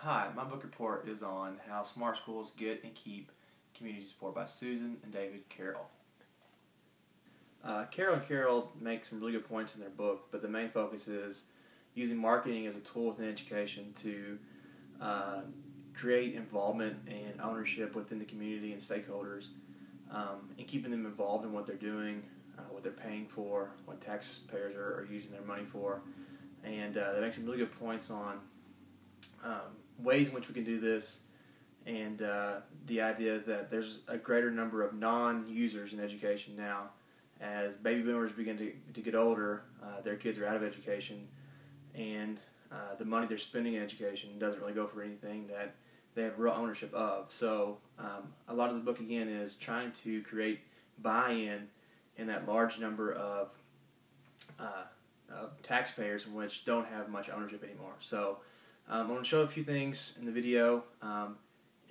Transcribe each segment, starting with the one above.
Hi, my book report is on how smart schools get and keep community support by Susan and David Carroll. Carol and Carroll make some really good points in their book, but the main focus is using marketing as a tool within education to create involvement and ownership within the community and stakeholders, and keeping them involved in what they're doing, what they're paying for, what taxpayers are using their money for. And they make some really good points on ways in which we can do this, and the idea that there's a greater number of non-users in education now. As baby boomers begin to get older, their kids are out of education, and the money they're spending in education doesn't really go for anything that they have real ownership of. So a lot of the book, again, is trying to create buy-in in that large number of taxpayers in which don't have much ownership anymore. So I'm going to show a few things in the video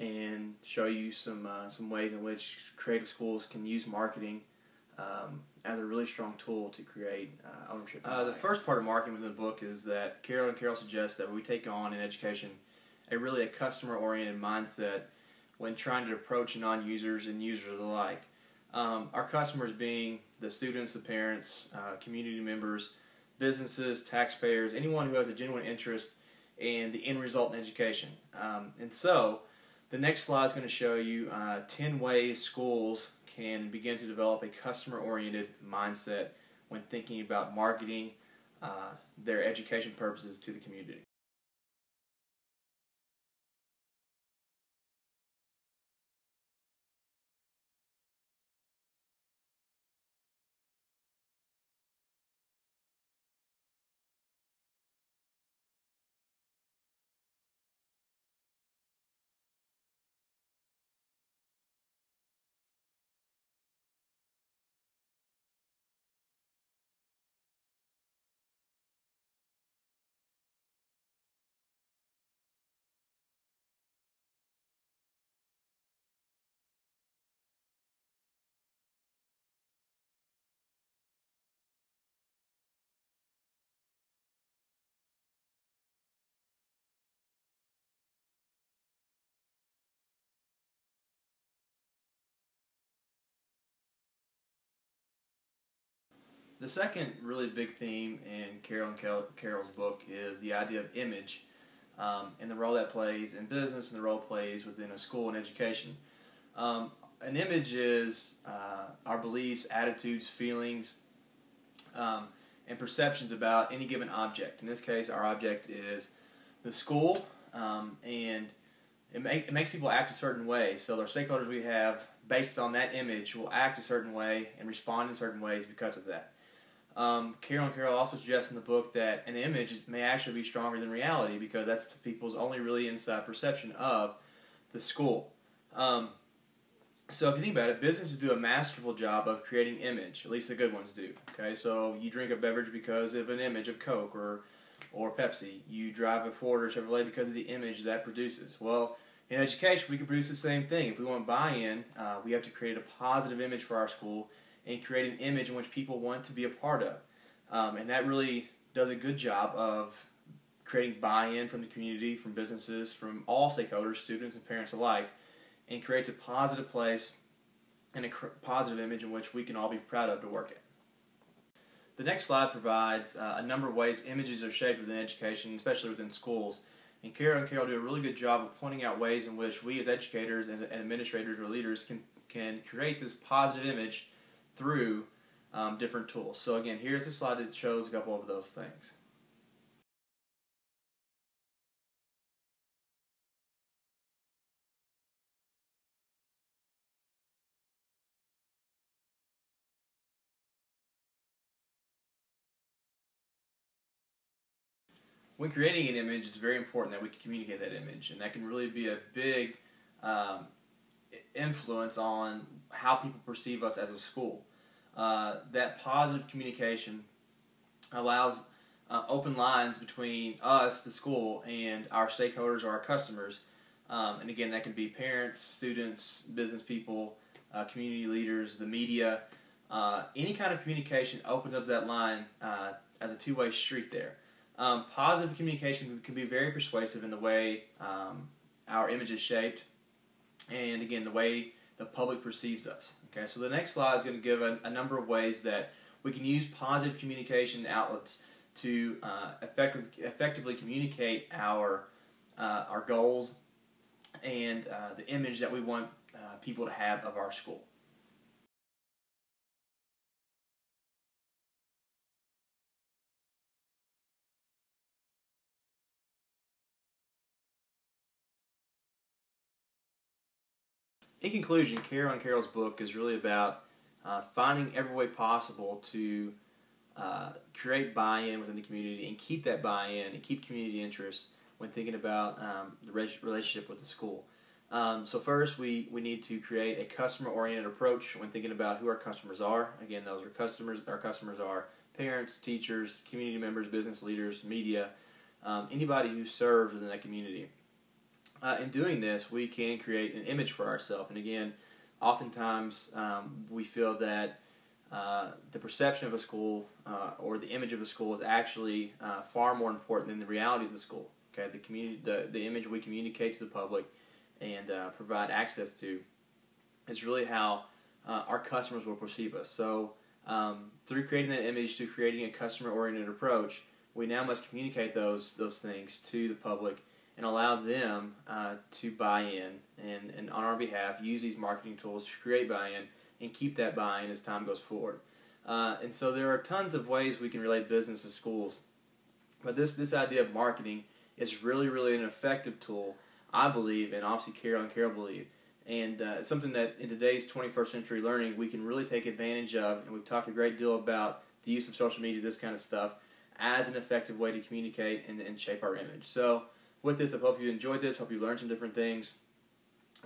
and show you some ways in which creative schools can use marketing as a really strong tool to create ownership. The first part of marketing within the book is that Carol and Carol suggest that we take on in education a customer-oriented mindset when trying to approach non-users and users alike. Our customers being the students, the parents, community members, businesses, taxpayers, anyone who has a genuine interest in the end result in education. And so the next slide is going to show you 10 ways schools can begin to develop a customer-oriented mindset when thinking about marketing their education purposes to the community. The second really big theme in Carol and Carol's book is the idea of image and the role that plays in business and the role it plays within a school and education. An image is our beliefs, attitudes, feelings, and perceptions about any given object. In this case, our object is the school, and it makes people act a certain way. So our stakeholders we have, based on that image, will act a certain way and respond in certain ways because of that. Carol and Carol also suggest in the book that an image may actually be stronger than reality because that's people's only really inside perception of the school. So if you think about it, businesses do a masterful job of creating image, at least the good ones do. Okay, so you drink a beverage because of an image of Coke or Pepsi. You drive a Ford or Chevrolet because of the image that produces. Well, in education, we can produce the same thing. If we want buy-in, we have to create a positive image for our school and create an image in which people want to be a part of. And that really does a good job of creating buy-in from the community, from businesses, from all stakeholders, students and parents alike, and creates a positive place and a positive image in which we can all be proud of to work in. The next slide provides a number of ways images are shaped within education, especially within schools. And Carol do a really good job of pointing out ways in which we as educators and administrators or leaders can create this positive image through different tools. So again, here's a slide that shows a couple of those things. When creating an image, it's very important that we can communicate that image, and that can really be a big influence on how people perceive us as a school. That positive communication allows open lines between us, the school, and our stakeholders or our customers. And again, that can be parents, students, business people, community leaders, the media. Any kind of communication opens up that line as a two-way street there. Positive communication can be very persuasive in the way our image is shaped, and again, the way the public perceives us. Okay, so the next slide is going to give a number of ways that we can use positive communication outlets to effectively communicate our goals and the image that we want people to have of our school. In conclusion, Carol and Carol's book is really about finding every way possible to create buy-in within the community and keep that buy-in and keep community interest when thinking about the relationship with the school. So first, we need to create a customer-oriented approach when thinking about who our customers are. Again, those are customers. Our customers are parents, teachers, community members, business leaders, media, anybody who serves within that community. In doing this, we can create an image for ourselves. And again, oftentimes we feel that the perception of a school or the image of a school is actually far more important than the reality of the school. Okay, the image we communicate to the public and provide access to is really how our customers will perceive us. So through creating that image, through creating a customer-oriented approach, we now must communicate those things to the public and allow them to buy in and on our behalf use these marketing tools to create buy-in and keep that buy-in as time goes forward. And so there are tons of ways we can relate business to schools, but this idea of marketing is really an effective tool, I believe, and obviously Carol and Carol believe, and it's something that in today's 21st century learning we can really take advantage of, and we've talked a great deal about the use of social media, this kind of stuff, as an effective way to communicate and shape our image. So with this, I hope you enjoyed this, hope you learned some different things,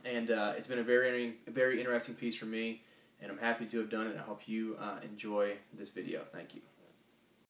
and it's been a very interesting piece for me, and I'm happy to have done it. I hope you enjoy this video. Thank you.